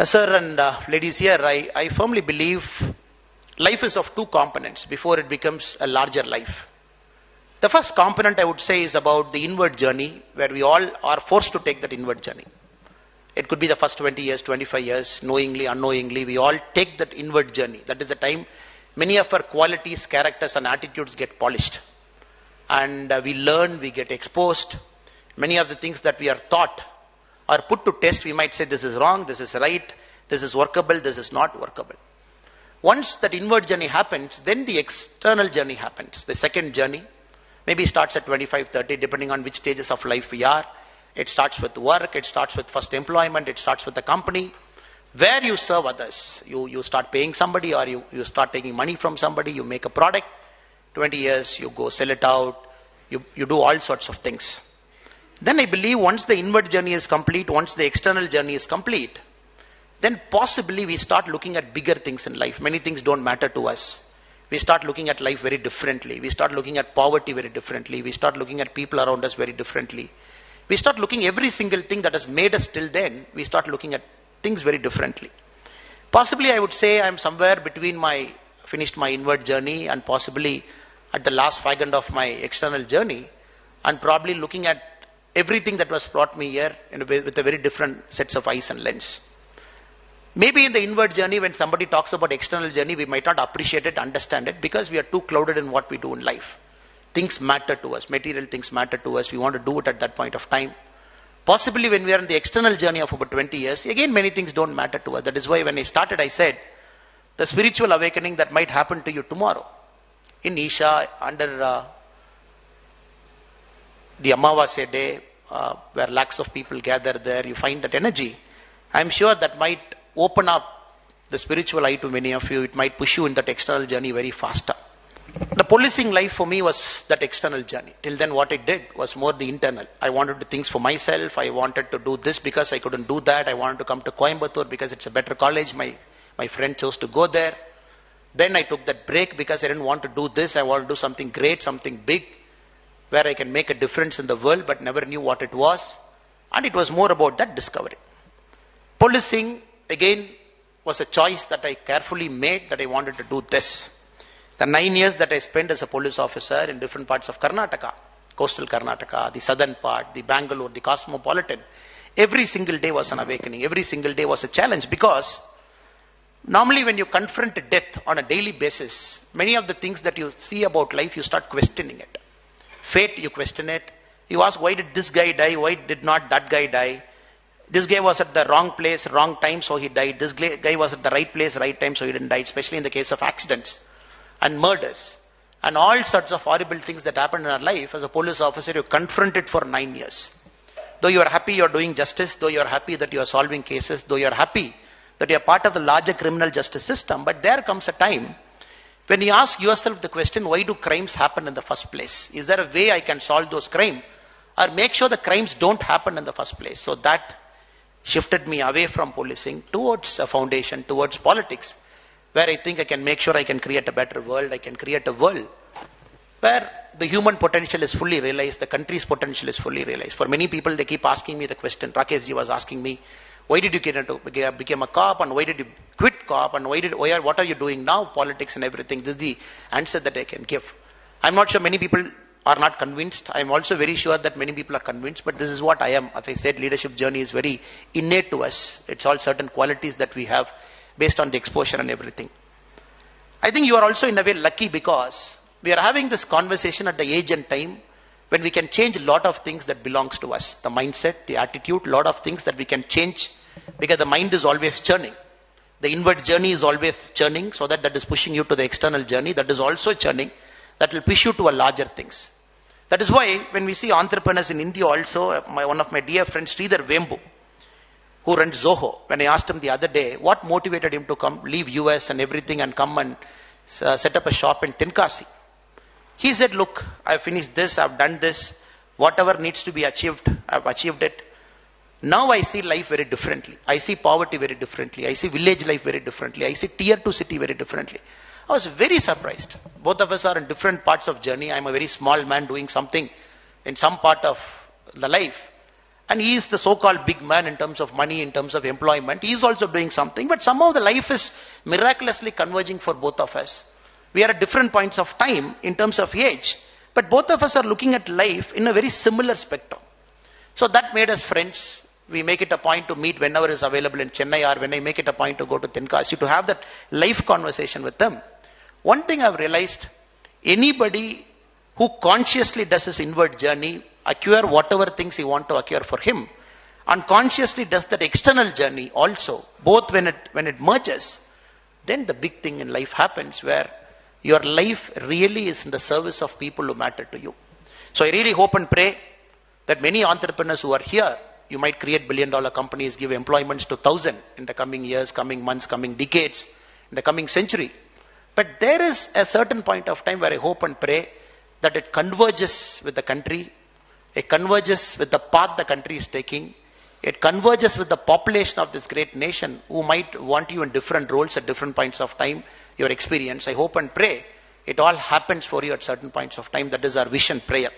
Sir and ladies here, I firmly believe life is of two components before it becomes a larger life. The first component I would say is about the inward journey, where we all are forced to take that inward journey. It could be the first 20 years, 25 years, knowingly, unknowingly, we all take that inward journey. That is the time many of our qualities, characters and attitudes get polished. And we learn, we get exposed. Many of the things that we are taught are put to test. We might say this is wrong, this is right, this is workable, this is not workable. Once that inward journey happens, then the external journey happens. The second journey maybe starts at 25, 30, depending on which stages of life we are. It starts with work, it starts with first employment, it starts with the company, where you serve others. You start paying somebody, or you start taking money from somebody, you make a product. 20 years, you go sell it out, you do all sorts of things. Then I believe once the inward journey is complete, once the external journey is complete, then possibly we start looking at bigger things in life. Many things don't matter to us. We start looking at life very differently. We start looking at poverty very differently. We start looking at people around us very differently. We start looking every single thing that has made us till then, we start looking at things very differently. Possibly I would say I'm somewhere between finished my inward journey and possibly at the last fag of my external journey, and probably looking at everything that was brought me here with a very different sets of eyes and lens. Maybe in the inward journey, when somebody talks about external journey, we might not appreciate it, understand it, because we are too clouded in what we do in life. Things matter to us, material things matter to us, we want to do it at that point of time. Possibly when we are in the external journey of about 20 years, again many things don't matter to us. That is why when I started, I said, the spiritual awakening that might happen to you tomorrow, in Isha, under the Amavasya day, where lakhs of people gather there, you find that energy. I'm sure that might open up the spiritual eye to many of you. It might push you in that external journey very faster. The policing life for me was that external journey. Till then what I did was more the internal. I wanted to do things for myself. I wanted to do this because I couldn't do that. I wanted to come to Coimbatore because it's a better college. My friend chose to go there. Then I took that break because I didn't want to do this. I wanted to do something great, something big, where I can make a difference in the world, but never knew what it was. And it was more about that discovery. Policing, again, was a choice that I carefully made, that I wanted to do this. The 9 years that I spent as a police officer in different parts of Karnataka, coastal Karnataka, the southern part, the Bangalore, the cosmopolitan, every single day was an awakening. Every single day was a challenge, because normally when you confront death on a daily basis, many of the things that you see about life, you start questioning it. Fate, you question it. You ask, why did this guy die? Why did not that guy die? This guy was at the wrong place, wrong time, so he died. This guy was at the right place, right time, so he didn't die, especially in the case of accidents and murders and all sorts of horrible things that happen in our life. As a police officer, you confront it for 9 years. Though you are happy you are doing justice, though you are happy that you are solving cases, though you are happy that you are part of the larger criminal justice system, but there comes a time when you ask yourself the question, why do crimes happen in the first place? Is there a way I can solve those crimes or make sure the crimes don't happen in the first place? So that shifted me away from policing towards a foundation, towards politics, where I think I can make sure I can create a better world. I can create a world where the human potential is fully realized, the country's potential is fully realized. For many people, they keep asking me the question. Rakesh ji was asking me, why did you become a cop, and why did you quit cop, and what are you doing now, politics and everything? This is the answer that I can give. I'm not sure many people are not convinced. I'm also very sure that many people are convinced, but this is what I am. As I said, leadership journey is very innate to us. It's all certain qualities that we have based on the exposure and everything. I think you are also in a way lucky, because we are having this conversation at the age and time when we can change a lot of things that belongs to us. The mindset, the attitude, a lot of things that we can change, because the mind is always churning. The inward journey is always churning, so that is pushing you to the external journey. That is also churning. That will push you to a larger things. That is why when we see entrepreneurs in India also, one of my dear friends, Sridhar Vembu, who runs Zoho, when I asked him the other day, what motivated him to leave US and everything and come and set up a shop in Tenkasi? He said, look, I've finished this, I've done this, whatever needs to be achieved, I've achieved it. Now I see life very differently. I see poverty very differently. I see village life very differently. I see tier 2 city very differently. I was very surprised. Both of us are in different parts of journey. I'm a very small man doing something in some part of the life. and he is the so-called big man in terms of money, in terms of employment. He is also doing something, but somehow the life is miraculously converging for both of us. We are at different points of time in terms of age, but both of us are looking at life in a very similar spectrum. So that made us friends. We make it a point to meet whenever is available in Chennai, or when I make it a point to go to Tenkasi to have that life conversation with them. One thing I've realized, anybody who consciously does his inward journey, acquire whatever things he want to acquire for him, and consciously does that external journey also, both when it merges, then the big thing in life happens where your life really is in the service of people who matter to you. So I really hope and pray that many entrepreneurs who are here, you might create billion-dollar companies, give employments to 1,000 in the coming years, coming months, coming decades, in the coming century. But there is a certain point of time where I hope and pray that it converges with the country, it converges with the path the country is taking, it converges with the population of this great nation who might want you in different roles at different points of time, your experience. I hope and pray it all happens for you at certain points of time. That is our vision prayer.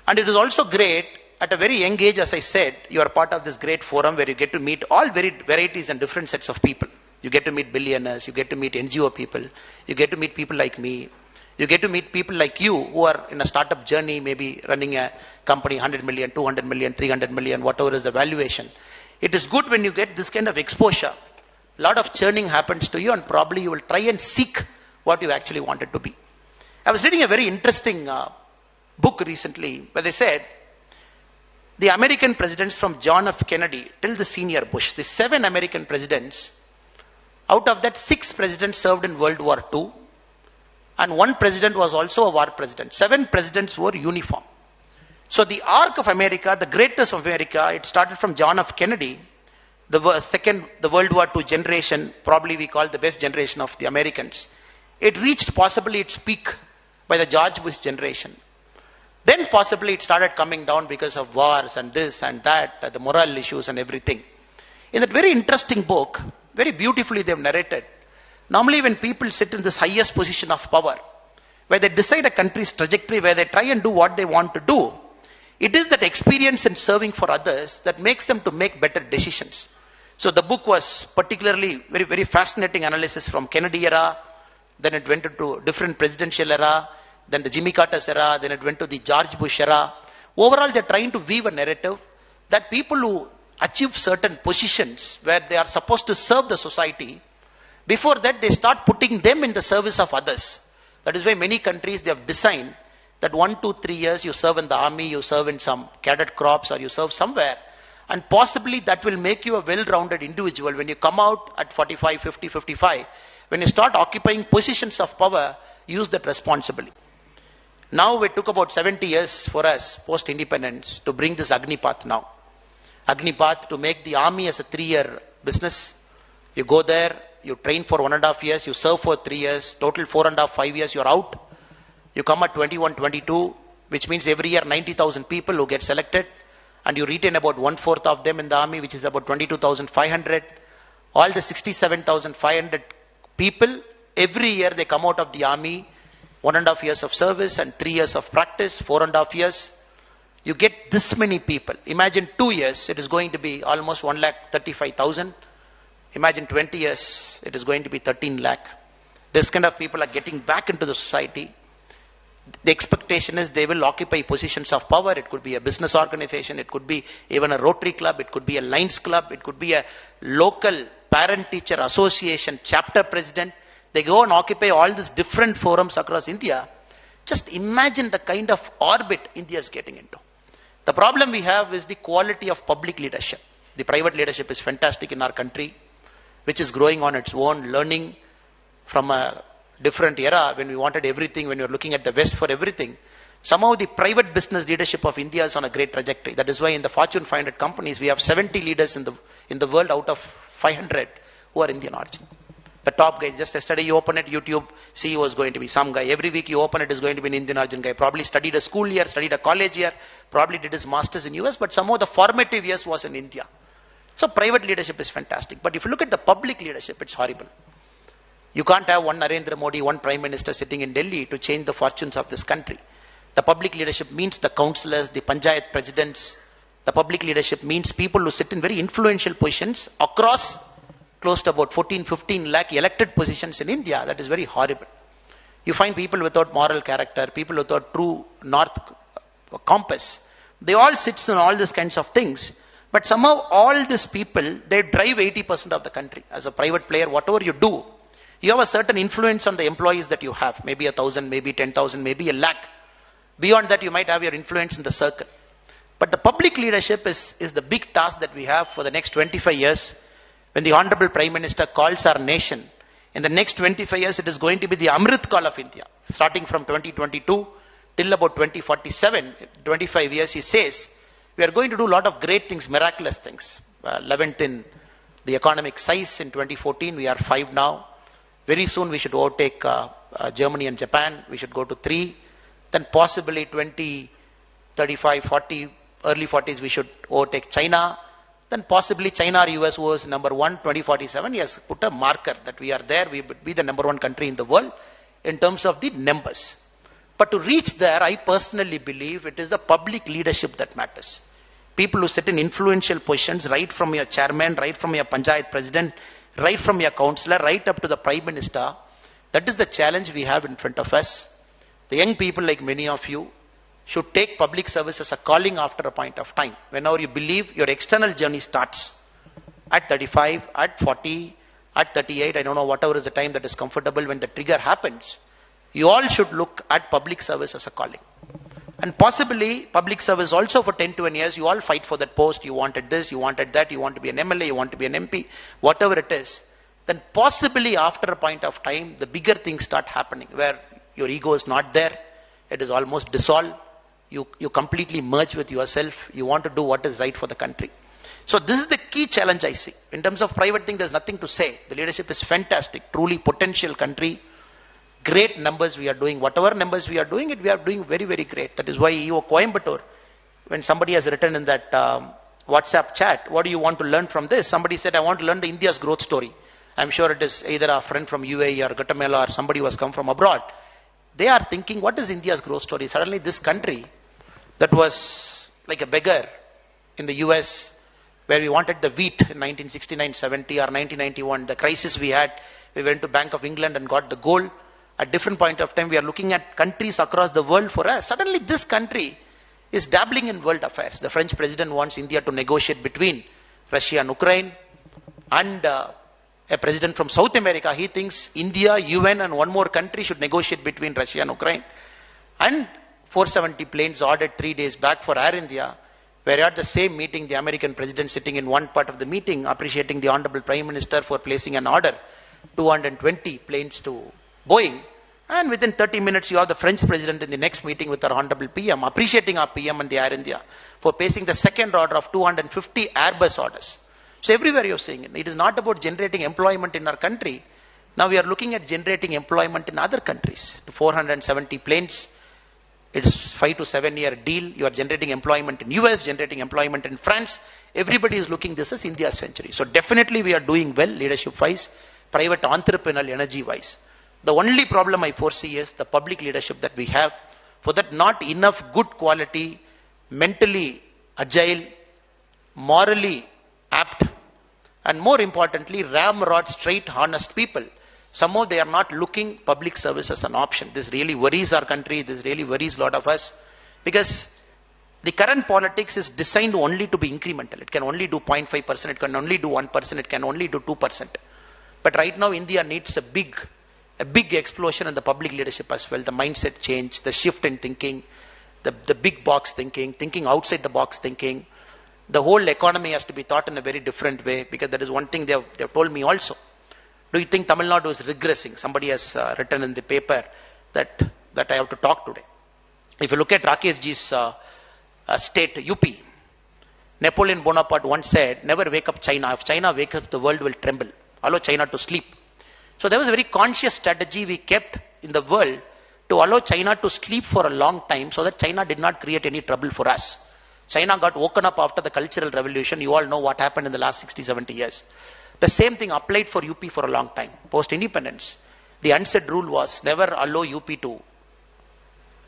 And it is also great, at a very young age, as I said, you are part of this great forum where you get to meet all varieties and different sets of people. You get to meet billionaires, you get to meet NGO people, you get to meet people like me, you get to meet people like you who are in a startup journey, maybe running a company 100 million, 200 million, 300 million, whatever is the valuation. It is good when you get this kind of exposure. A lot of churning happens to you, and probably you will try and seek what you actually wanted to be. I was reading a very interesting book recently where they said the American presidents from John F. Kennedy till the senior Bush, the 7 American presidents, out of that 6 presidents served in World War II, and 1 president was also a war president. 7 presidents were uniform. So the arc of America, the greatness of America, it started from John F. Kennedy, the World War II generation, probably we call the best generation of the Americans. It reached possibly its peak by the George Bush generation. Then possibly it started coming down because of wars and this and that, the moral issues and everything. In that very interesting book, very beautifully they've narrated. Normally when people sit in this highest position of power, where they decide a country's trajectory, where they try and do what they want to do, it is that experience in serving for others that makes them to make better decisions. So the book was particularly very, very fascinating analysis from Kennedy era, then it went into different presidential era, then the Jimmy Carter's era, then it went to the George Bush era. Overall, they're trying to weave a narrative that people who achieve certain positions where they are supposed to serve the society, before that they start putting them in the service of others. That is why many countries they have designed that 1, 2, 3 years you serve in the army, you serve in some cadet corps, or you serve somewhere, and possibly that will make you a well-rounded individual. When you come out at 45, 50, 55, when you start occupying positions of power, use that responsibly. Now it took about 70 years for us, post-independence, to bring this Agnipath now. Agnipath, to make the army as a 3-year business. You go there, you train for 1.5 years, you serve for 3 years, total 4.5, 5 years, you're out. You come at 21, 22, which means every year 90,000 people who get selected, and you retain about 1/4 of them in the army, which is about 22,500. All the 67,500 people, every year they come out of the army, 1.5 years of service and 3 years of practice, 4.5 years. You get this many people. Imagine 2 years, it is going to be almost 1,35,000. Imagine 20 years, it is going to be 13 lakh. This kind of people are getting back into the society. The expectation is they will occupy positions of power. It could be a business organization, it could be even a Rotary Club, it could be a Lions Club, it could be a local parent-teacher association chapter president. They go and occupy all these different forums across India. Just imagine the kind of orbit India is getting into. The problem we have is the quality of public leadership. The private leadership is fantastic in our country, which is growing on its own, learning from a different era when we wanted everything, when we were looking at the West for everything. Somehow the private business leadership of India is on a great trajectory. That is why in the Fortune 500 companies, we have 70 leaders in the world out of 500 who are Indian origin. The top guys, just yesterday you open it, YouTube, CEO is going to be some guy. Every week you open it, is going to be an Indian origin guy. Probably studied a school year, studied a college year, probably did his masters in US, but somehow the formative years was in India. So private leadership is fantastic. But if you look at the public leadership, it's horrible. You can't have one Narendra Modi, one Prime Minister sitting in Delhi to change the fortunes of this country. The public leadership means the councillors, the panchayat presidents, The public leadership means people who sit in very influential positions across close to about 14-15 lakh elected positions in India. That is very horrible. You find people without moral character, people without true north compass. They all sit in all these kinds of things. But somehow all these people, they drive 80% of the country. As a private player, whatever you do, you have a certain influence on the employees that you have. Maybe 1,000, maybe 10,000, maybe a lakh. Beyond that, you might have your influence in the circle. But the public leadership is the big task that we have for the next 25 years. When the Honorable Prime Minister calls our nation, in the next 25 years, it is going to be the Amrit Kaal of India. Starting from 2022 till about 2047, 25 years, he says, we are going to do a lot of great things, miraculous things. 11th in the economic size in 2014, we are 5 now. Very soon we should overtake Germany and Japan. We should go to 3. Then possibly 20, 35, 40, early 40s, we should overtake China. Then possibly China or US was number 1, 2047. He has put a marker that we are there. We would be the number 1 country in the world in terms of the numbers. But to reach there, I personally believe it is the public leadership that matters. People who sit in influential positions, right from your chairman, right from your panchayat president, right from your councillor, right up to the prime minister. That is the challenge we have in front of us. The young people like many of you should take public service as a calling after a point of time. Whenever you believe your external journey starts at 35, at 40, at 38, I don't know, whatever is the time that is comfortable when the trigger happens, you all should look at public service as a calling. And possibly public service also for 10 to 20 years, you all fight for that post, you wanted this, you wanted that, you want to be an MLA, you want to be an MP, whatever it is. Then possibly after a point of time, the bigger things start happening where your ego is not there, it is almost dissolved, you completely merge with yourself, you want to do what is right for the country. So this is the key challenge I see. In terms of private thing, there's nothing to say. The leadership is fantastic, truly potential country. Great numbers we are doing. Whatever numbers we are doing, we are doing very, very great. That is why EO Coimbatore, when somebody has written in that WhatsApp chat, what do you want to learn from this? Somebody said, I want to learn the India's growth story. I'm sure it is either a friend from UAE or Guatemala or somebody who has come from abroad. They are thinking, what is India's growth story? Suddenly this country that was like a beggar in the US, where we wanted the wheat in 1969-70 or 1991, the crisis we had, we went to Bank of England and got the gold. At different point of time, we are looking at countries across the world for us. Suddenly this country is dabbling in world affairs. The French president wants India to negotiate between Russia and Ukraine. And a president from South America, he thinks India, UN and one more country should negotiate between Russia and Ukraine. And 470 planes ordered 3 days back for Air India, where at the same meeting, the American president sitting in one part of the meeting, appreciating the Honorable Prime Minister for placing an order, 220 planes to Boeing, and within 30 minutes you have the French president in the next meeting with our Honorable PM, appreciating our PM and the Air India for placing the second order of 250 Airbus orders. So everywhere you're seeing it. It is not about generating employment in our country. Now we are looking at generating employment in other countries. 470 planes, it is 5 to 7 year deal. You are generating employment in US, generating employment in France. Everybody is looking this as India's century. So definitely we are doing well leadership wise, private entrepreneurial energy wise. The only problem I foresee is the public leadership that we have. For that, not enough good quality, mentally agile, morally apt, and more importantly, ramrod, straight, honest people. Somehow they are not looking public service as an option. This really worries our country. This really worries a lot of us. Because the current politics is designed only to be incremental. It can only do 0.5%, it can only do 1%, it can only do 2%. But right now, India needs a big explosion in the public leadership as well, the mindset change, the shift in thinking, the big box thinking outside the box thinking. The whole economy has to be thought in a very different way, because that is one thing they have told me also. Do you think Tamil Nadu is regressing? Somebody has written in the paper that I have to talk today. If you look at Rakeshji's state, UP, Napoleon Bonaparte once said, never wake up China. If China wakes up, the world will tremble. Allow China to sleep. So there was a very conscious strategy we kept in the world to allow China to sleep for a long time so that China did not create any trouble for us. China got woken up after the Cultural Revolution. You all know what happened in the last 60, 70 years. The same thing applied for UP for a long time. Post-independence, the unsaid rule was never allow UP to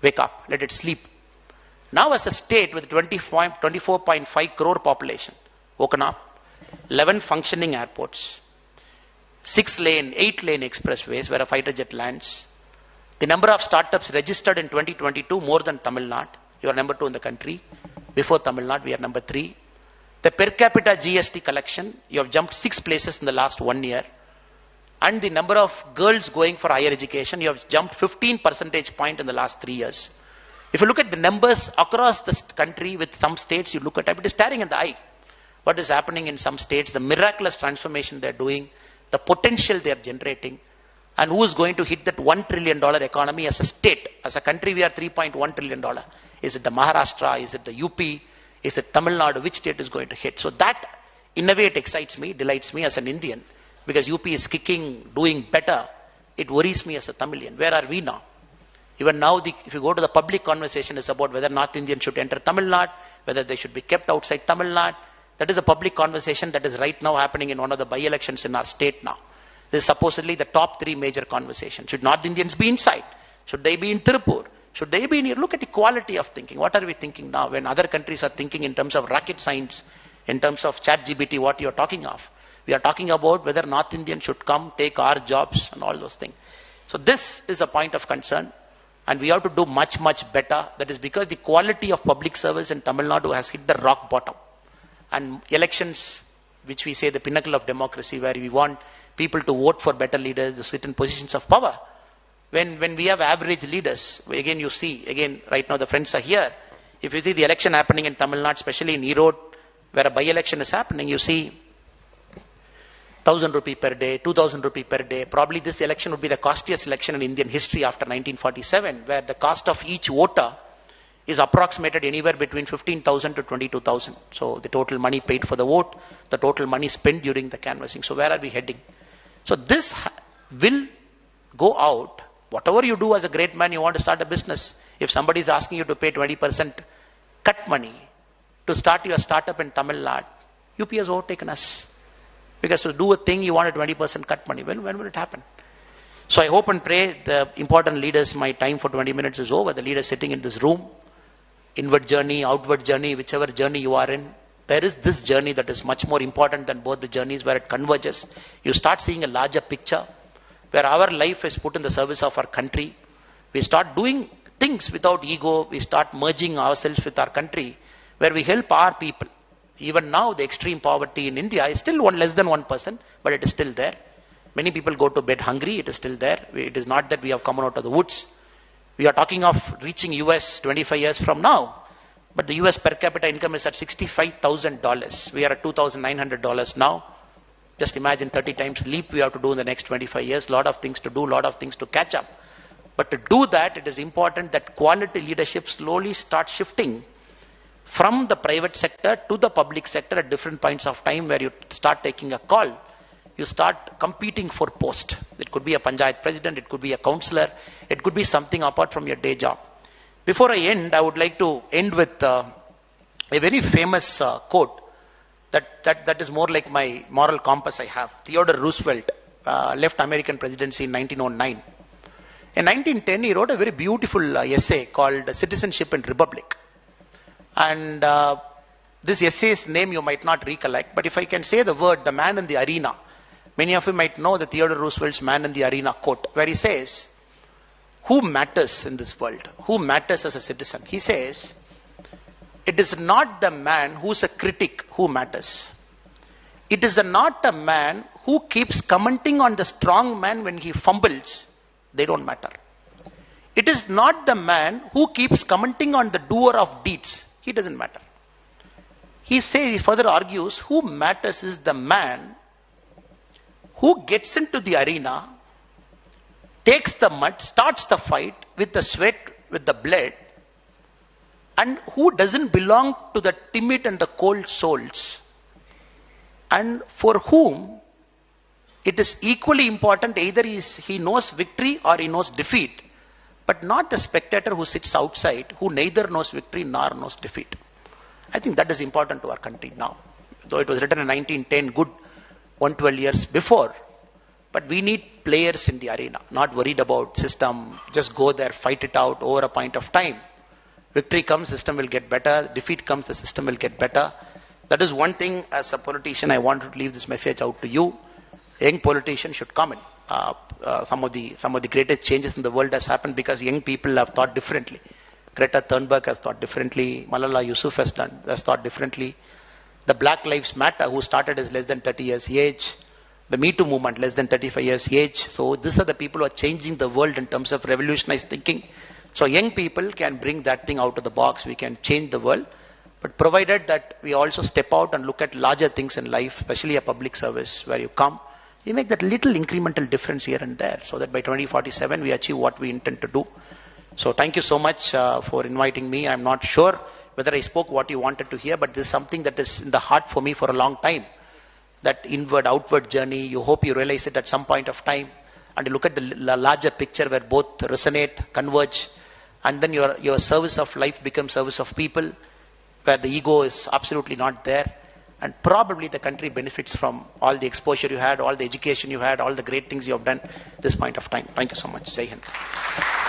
wake up, let it sleep. Now as a state with 24.5 crore population, woken up, 11 functioning airports, 6-lane, 8-lane expressways where a fighter jet lands. The number of startups registered in 2022 more than Tamil Nadu. You are number 2 in the country. Before Tamil Nadu, we are number 3. The per capita GST collection, you have jumped 6 places in the last 1 year. And the number of girls going for higher education, you have jumped 15 percentage point in the last 3 years. If you look at the numbers across the country with some states, you look at it is staring in the eye. What is happening in some states, the miraculous transformation they are doing, the potential they are generating, and who is going to hit that $1 trillion economy as a state. As a country, we are $3.1 trillion. Is it the Maharashtra? Is it the UP? Is it Tamil Nadu? Which state is going to hit? So that, in a way, it excites me, delights me as an Indian, because UP is kicking, doing better. It worries me as a Tamilian. Where are we now? Even now, if you go to the public conversation, is about whether North Indians should enter Tamil Nadu, whether they should be kept outside Tamil Nadu. That is a public conversation that is right now happening in one of the by-elections in our state now. This is supposedly the top 3 major conversations. Should North Indians be inside? Should they be in Tirupur? Should they be in here? Look at the quality of thinking. What are we thinking now when other countries are thinking in terms of rocket science, in terms of ChatGPT, what you are talking of? We are talking about whether North Indians should come, take our jobs and all those things. So this is a point of concern. And we have to do much, much better. That is because the quality of public service in Tamil Nadu has hit the rock bottom. And elections, which we say the pinnacle of democracy, where we want people to vote for better leaders, to sit in positions of power. When we have average leaders, again you see, again right now the friends are here. If you see the election happening in Tamil Nadu, especially in Erode, where a by-election is happening, you see 1,000 rupee per day, 2,000 rupee per day. Probably this election would be the costliest election in Indian history after 1947, where the cost of each voter is approximated anywhere between 15,000 to 22,000. So the total money paid for the vote, the total money spent during the canvassing. So where are we heading? So this will go out. Whatever you do as a great man, you want to start a business. If somebody is asking you to pay 20% cut money to start your startup in Tamil Nadu, UP has overtaken us. Because to do a thing, you want a 20% cut money. When will it happen? So I hope and pray the important leaders, my time for 20 minutes is over. The leaders sitting in this room, inward journey, outward journey, whichever journey you are in, there is this journey that is much more important than both the journeys where it converges. You start seeing a larger picture where our life is put in the service of our country. We start doing things without ego. We start merging ourselves with our country where we help our people. Even now, the extreme poverty in India is still less than 1%, but it is still there. Many people go to bed hungry. It is still there. It is not that we have come out of the woods. We are talking of reaching US 25 years from now. But the US per capita income is at $65,000. We are at $2,900 now. Just imagine 30 times leap we have to do in the next 25 years. Lot of things to do, lot of things to catch up. But to do that, it is important that quality leadership slowly starts shifting from the private sector to the public sector at different points of time, where you start taking a call. You start competing for post. It could be a panchayat president, it could be a councillor, it could be something apart from your day job. Before I end, I would like to end with a very famous quote that is more like my moral compass I have. Theodore Roosevelt left American presidency in 1909. In 1910, he wrote a very beautiful essay called Citizenship and Republic. And this essay's name you might not recollect, but if I can say the word, the man in the arena, many of you might know the Theodore Roosevelt's man in the arena quote, where he says, who matters in this world? Who matters as a citizen? He says, it is not the man who's a critic who matters. It is not a man who keeps commenting on the strong man when he fumbles. They don't matter. It is not the man who keeps commenting on the doer of deeds. He doesn't matter. He further argues, who matters is the man who gets into the arena, takes the mud, starts the fight with the sweat, with the blood, and who doesn't belong to the timid and the cold souls, and for whom it is equally important either he knows victory or he knows defeat, but not the spectator who sits outside, who neither knows victory nor knows defeat. I think that is important to our country now. Though it was written in 1910, good 112 years before. But we need players in the arena, not worried about system, just go there, fight it out over a point of time. Victory comes, system will get better. Defeat comes, the system will get better. That is one thing as a politician I want to leave this message out to you. Young politicians should come in. Some of the greatest changes in the world has happened because young people have thought differently. Greta Thunberg has thought differently. Malala Yousafzai has thought differently. The Black Lives Matter, who started as less than 30 years age. The Me Too movement, less than 35 years age. So these are the people who are changing the world in terms of revolutionized thinking. So young people can bring that thing out of the box. We can change the world. But provided that we also step out and look at larger things in life, especially a public service where you come, you make that little incremental difference here and there so that by 2047 we achieve what we intend to do. So thank you so much for inviting me. I'm not sure whether I spoke what you wanted to hear, but this is something that is in the heart for me for a long time. That inward, outward journey, you hope you realize it at some point of time and you look at the larger picture where both resonate, converge, and then your service of life becomes service of people, where the ego is absolutely not there. And probably the country benefits from all the exposure you had, all the education you had, all the great things you have done at this point of time. Thank you so much. Jai Hind.